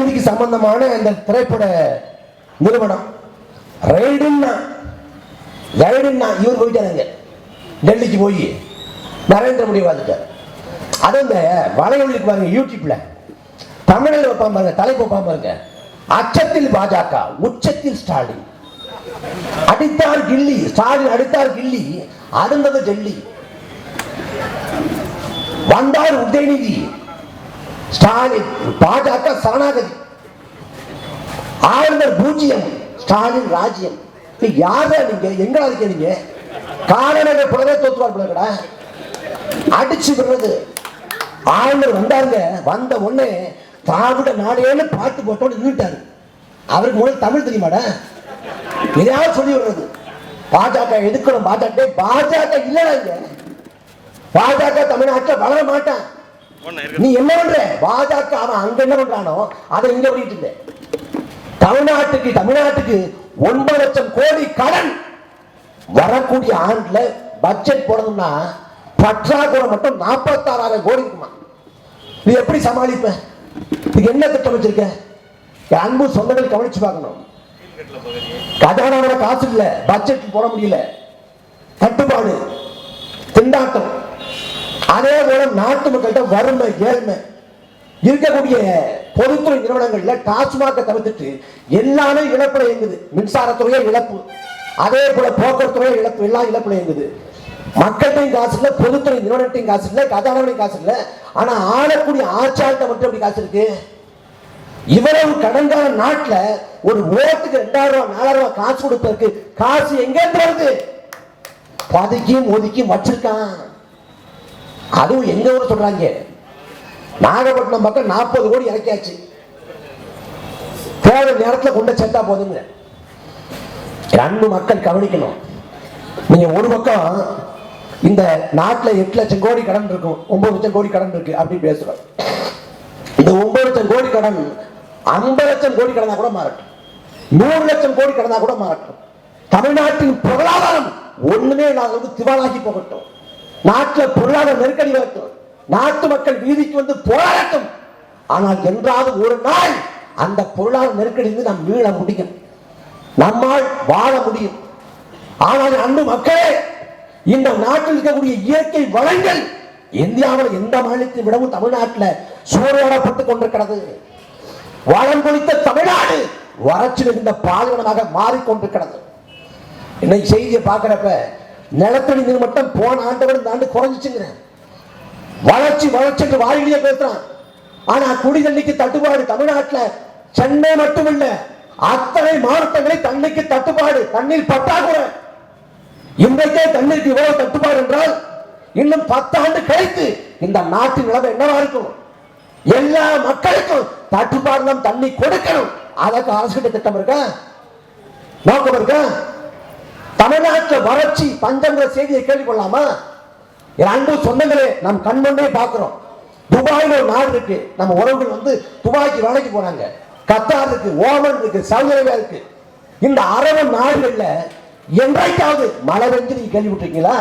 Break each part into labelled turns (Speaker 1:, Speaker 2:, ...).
Speaker 1: அநீதிக்கு சம்பந்தமான அந்த திரைப்பட நிறுவனம் ரைடுன்னா இவர் போயிட்டாருங்க டெல்லிக்கு போய் நரேந்திர மோடி பார்த்துட்டார். அது இந்த வலையொலிக்கு பாருங்க, யூடியூப்ல தமிழில் வைப்பான் பாருங்க, தலைப்பு வைப்பான் பாருங்க, அச்சத்தில் பாஜக உச்சத்தில் ஸ்டாலின் அடித்தார் கில்லி, ஸ்டாலின் அடித்தார் கில்லி, அருந்தது டெல்லி, வந்தார் உதயநிதி, ஸ்டாலின் பாஜக சரணாகதி, ஆளுநர் பூஜ்ஜியம், ஸ்டாலின் ராஜ்யம். யாரா நீங்க, எங்களா இருக்கீங்க? காரணங்க புலவே தோத்துவார் பிள்ளைகடா, அடிச்சு விடுறது. ஆளுநர் வந்தாருங்க, வந்த உடனே திராவிட நாடேன்னு பாட்டு போட்டோன்னு நின்றுட்டாரு. அவருக்கு முதல்ல தமிழ் தெரியுமாடா? எதையாவது சொல்லி விடுறது. பாஜக எதுக்கணும், பாஜக இல்லைங்க, பாஜக தமிழ்நாட்டில் வளர மாட்டான். நீ என்ன பண்ற? பாஜக அவன் அங்க என்ன பண்றானோ அதை இங்க பண்ணிட்டு தமிழ்நாட்டுக்கு 9 லட்சம் கோடி கடன் வரக்கூடிய ஆண்டுல பட்ஜெட் போடணும்னா பற்றாக்குறை மட்டும் 46,000 கோடி இருக்குமா. நீ எப்படி சமாளிப்ப? இதுக்கு என்ன திட்டம் வச்சிருக்க? அன்பு சொந்தங்கள் கவனிச்சு பார்க்கணும். கஜானாவோட காசு இல்ல, பட்ஜெட் போட முடியல, தட்டுப்பாடு, திண்டாட்டம். அதே போல நாட்டு மக்கள்கிட்ட வறுமை, ஏழ்மை. இருக்கக்கூடிய பொதுத்துறை நிறுவனங்கள்ல டாஸ்மாக தவிர்த்துட்டு எல்லாமே இழப்புல இயங்குது. மின்சாரத்துறையே இழப்பு, அதே போல போக்குவரத்துறையே இழப்பு, எல்லாம் இழப்புல இயங்குது. மக்கள்கிட்டையும் காசு இல்ல, பொதுத்துறை நிறுவனத்தையும் காசு இல்ல, கஜானாவையும் காசு இல்ல. ஆனா ஆளக்கூடிய ஆட்சியாளர்கிட்ட மட்டும் எப்படி காசு இருக்கு? இவ்வளவு கடன்கால நாட்டுல ஒரு ஓட்டுக்கு 2,000 ரூபாய் 4,000 ரூபாய் காசு கொடுப்பதற்கு காசு எங்க வருது? பதுக்கியும் ஒதுக்கியும் வச்சிருக்கான். அதுவும் எங்க ஊர் சொல்றாங்க, நாகப்பட்டினம் பக்கம் 40 கோடி இறக்கியாச்சு, தேவை நேரத்தில் கொண்டு சேர்த்தா போதுங்க. அன்பு மக்கள் கவனிக்கணும். நீங்க ஒரு பக்கம் இந்த நாட்டில் 8 லட்சம் கோடி கடன் இருக்கும், 9 லட்சம் கோடி கடன் இருக்கு அப்படின்னு பேசுறோம். இந்த 9 லட்சம் கோடி கடன் 50 லட்சம் கோடி கடனா கூட மாறட்டும், 100 லட்சம் கோடி கடனா கூட மாறட்டும். தமிழ்நாட்டின் பொருளாதாரம் ஒண்ணுமே இல்லாத திவாலாகி போகட்டும், நாட்டில் பொருளாதார நெருக்கடி வரட்டும், நாட்டு மக்கள் வீதிக்கு வந்து போராடட்டும். ஆனால் என்றாவது ஒரு நாள் அந்த பொருளாதார நெருக்கடி நாம் மீள முடியும், நம்மால் வாழ முடியும். ஆனால் அன்பு மக்களே, இந்த நாட்டில் இருக்கக்கூடிய இயற்கை வளங்கள் இந்தியாவில் எந்த மாநிலத்தை விடவும் தமிழ்நாட்டில் சூறையாடப்பட்டுக் கொண்டிருக்கிறது. வளம் குறித்த தமிழ்நாடு வறட்சி மிகுந்த பாலைவனமாக மாறிக்கொண்டிருக்கிறது. இன்னைக்கு செய்தியை பார்க்கிறப்ப நிலத்தடி நீர் மட்டம் போன ஆண்டை விட இந்த ஆண்டு குறைஞ்சிச்சுங்க. வளர்ச்சி என்று வாயிலேயே பேசுறான். ஆனா குடிதண்ணிக்கு தட்டுப்பாடு தமிழ்நாட்டில் சென்னை மட்டுமில்ல, அத்தனை மாவட்டங்களில் தண்ணிக்கு தட்டுப்பாடு, தண்ணீர் பற்றாக்குறை. இன்றைக்கே தண்ணீருக்கு இவ்வளவு தட்டுப்பாடு என்றால் இன்னும் 10 ஆண்டு கழித்து இந்த நாட்டின் நிலைமை என்னவா இருக்கும்? எல்லா மக்களுக்கும் தட்டுப்பாடு தண்ணி கொடுக்கணும். அதற்கு அரசு திட்டம் இருக்கா, நோக்கம் இருக்கா? தமிழ்நாட்டில் வறட்சி பஞ்சங்கிற செய்தியை கேள்விக்கொள்ளாமா? அன்பு சொந்தங்களே, நம் கண்முன்னே பார்க்கிறோம். துபாயில் ஒரு நாடு இருக்கு, நம்ம உறவுகள் வந்து துபாய்க்கு வேலைக்கு போனாங்க. கத்தார் இருக்கு, ஓமன் இருக்கு, சவுதி அரேபியா இருக்கு. இந்த அரபு நாடுகள்ல என்றைக்காவது மழை பெஞ்சு நீங்க கேள்விப்பட்டிருக்கீங்களா?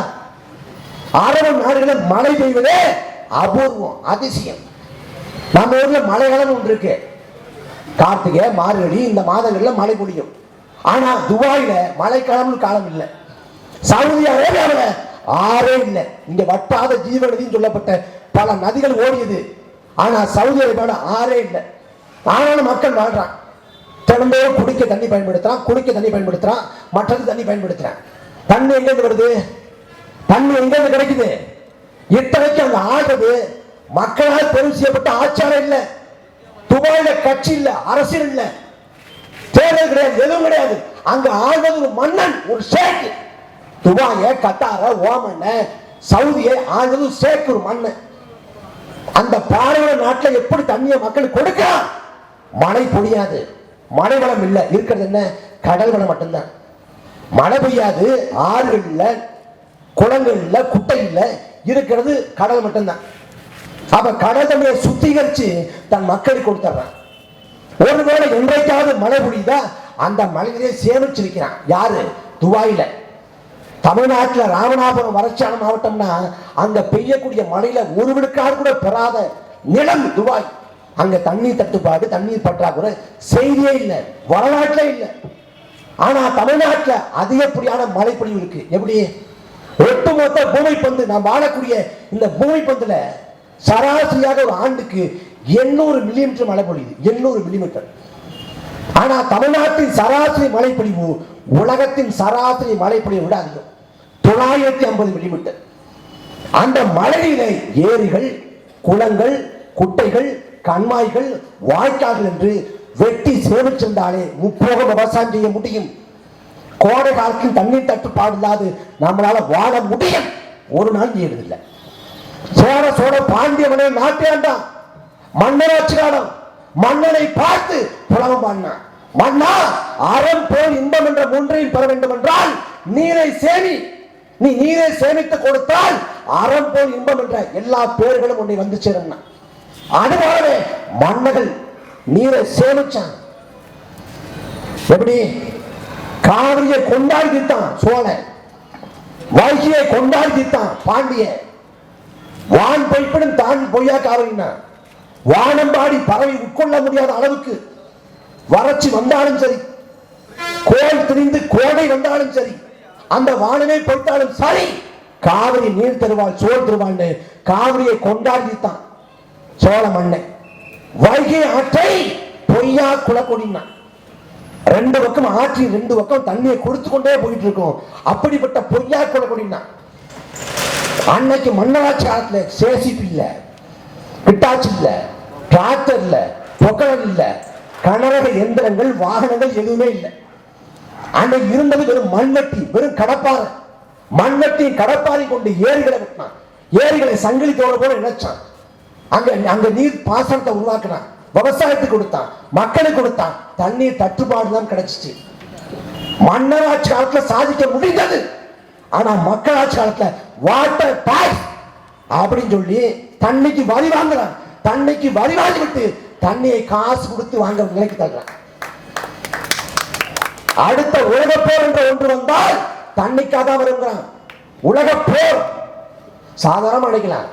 Speaker 1: அரபு நாடுகளில் மழை பெய்வதே அபூர்வம், அதிசயம். நம்ம ஊர்ல மழைக்காலம் ஒன்று இருக்கு, கார்த்திகை மார்கழி இந்த மாதங்கள்ல மழை பொழியும். ஆனா துபாயில மழைக்காலம் காலம் இல்லை, சவுதி அரேபியாவில் ஆறே இல்லை. இங்க வட்டாத ஜீவநதின்னு சொல்லப்பட்ட பல நதிகள் ஓடியது, ஆனா சவுதி அரேபியாவில் ஆறே இல்லை. ஆனாலும் மக்கள் வாழ்றான், தினந்தோறும் குடிக்க தண்ணி பயன்படுத்துறான், மற்றது தண்ணி பயன்படுத்துறான். தண்ணி எங்கிருந்து வருது? தண்ணி எங்கிருந்து கிடைக்குது? இத்தனைக்கு அங்க ஆடுறது மக்களால் தெரிவு செய்யப்பட்ட ஆட்சியாளர் இல்ல, துபாயில கட்சி இல்ல, அரசியல் இல்ல, தேர்தல் கிடையாது, எதுவும் கிடையாது. அங்க ஆள்வது ஒரு மன்னன், ஒரு ஷேக். துபாய, கத்தார, ஓமன், சவுதியை ஆள்வது ஷேக், ஒரு மன்னன். அந்த பாலைவன நாட்டில் எப்படி தண்ணியை மக்களுக்கு கொடுக்கலாம்? மழை பொழியாது, மழை வளம் இல்லை, இருக்கிறது என்ன? கடல் வளம் மட்டும்தான். மழை பெய்யாது, ஆறுகள் இல்ல, குளங்கள் இல்ல, குட்டை இல்ல, இருக்கிறது கடல் மட்டும்தான். அப்ப கடல் தண்ணியை சுத்திகரிச்சு தன் மக்களுக்கு கொடுத்துறான். ஒருவேளை என்றைக்காவது மழை பொழியுதா, அந்த மழையிலே சேமிச்சிருக்கிறான். யாரு? துபாயில. தமிழ்நாட்டில் ராமநாதபுரம் வறட்சியான மாவட்டம்னா அங்க பெய்யக்கூடிய மழையில ஒரு விழுக்காடு கூட பெறாத நிலம் துபாய். அங்க தண்ணீர் தட்டுப்பாடு, தண்ணீர் பற்றாக்குறை செய்தியே இல்லை, வரலாற்றிலே இல்லை. ஆனா தமிழ்நாட்டில் அதிகப்படியான மழைப்பொழிவு இருக்கு. எப்படி? ஒட்டுமொத்த பூமி பந்து, நாம் வாழக்கூடிய இந்த பூமி பந்துல சராசரியாக ஒரு ஆண்டுக்கு 800 மில்லிமீட்டர் மழை பொழியுது. 800 மில்லிமீட்டர். ஆனா தமிழ்நாட்டின் சராசரி மழைப்பொழிவு உலகத்தின் சராசரி மழைப்பொழிவை விட அதிகம், 950 மில்லிமீட்டர். அந்த மழையிலே ஏரிகள், குளங்கள், குட்டைகள், கண்மாய்கள், வாய்க்கால்கள் என்று வெட்டி சேமிச்சிருந்தாலே முப்போகம் விவசாயம் செய்ய முடியும். கோடை காலத்தில் தண்ணீர் தட்டுப்பாடு இல்லாது நம்மளால வாழ முடியும். ஒரு நாள் செய்யறதில்லை. சோழ பாண்டிய மன்னன் நாட்டியாண்டான், மன்னராட்சி காலம். மன்னனை பார்த்து புலவம் பாடினான். மன்னா, அறம் போல் இன்பம் என்ற மூன்றையும் பெற வேண்டும் என்றால் நீரை சேமி. நீ நீரை சேமித்து கொடுத்தால் அறம் போல் இன்பம் என்ற எல்லா பேர்களும் உன்னை வந்து சேரும். அதுபோலவே மன்னர்கள் நீரை சேமிச்சான். எப்படி? காவிரியை கொண்டாடி தீர்த்தான் சோழன், வைகையை கொண்டாடி தீர்த்தான் பாண்டிய. வான் பொய்ப்படும் தான் பொய்யா காவிரினா, வானம்பாடி பறவை உட்கொள்ள முடியாத அளவுக்கு வறட்சி வந்தாலும் சரி, கோல் திரிந்து கோடை வந்தாலும் சரி, அந்த வானமே பொய்த்தாலும் சரி, காவிரி நீர் தருவாள், சோழ் தருவாள், காவிரியை கொண்டாடித்தான் சோழ மன்னன். வைகை ஆற்றை பொய்யா குளக்கொடினா, ரெண்டு பக்கம் ஆற்றி ரெண்டு பக்கம் தண்ணியை கொடுத்து கொண்டே போயிட்டு இருக்கோம். அப்படிப்பட்ட பொய்யா குளக்கொடினா, அன்னைக்கு மன்னராட்சி காலத்துல சேசிபி இல்ல, கிட்டாச்சி இல்ல, டிராக்டர் இல்ல, பொக்கலன் இல்ல, கனரக எந்திரங்கள், வாகனங்கள் எதுவுமே இல்லை. அன்னைக்கு இருந்தது வெறும் மண்வெட்டி, வெறும் கடப்பாறை. மண்வெட்டி கடப்பாறை கொண்டு ஏரிகளை வெட்டினான். ஏரிகளை சங்கிலி தோட போல நினைச்சான். அங்க நீர் பாசனத்தை உருவாக்கினான், விவசாயத்துக்கு கொடுத்தான், மக்களுக்கு கொடுத்தான். தண்ணீர் தட்டுப்பாடு தான் கிடைச்சிச்சு. மன்னராட்சி காலத்துல சாதிக்க முடிந்தது. ஆனா மக்களாட்சி காலத்துல வாட்டர் டாக்ஸ் அப்படின்னு சொல்லி தண்ணிக்கு வரி வாங்குறான். தண்ணிக்கு வரி வாங்கி விட்டு தண்ணியை காசு கொடுத்து வாங்க நிலைக்கு தள்ளுறான். அடுத்த உலகப்போர் என்ற ஒன்று வந்தால் தண்ணிக்காக வருங்கிறான். உலகப்போர் சாதாரண நினைக்கலாம்.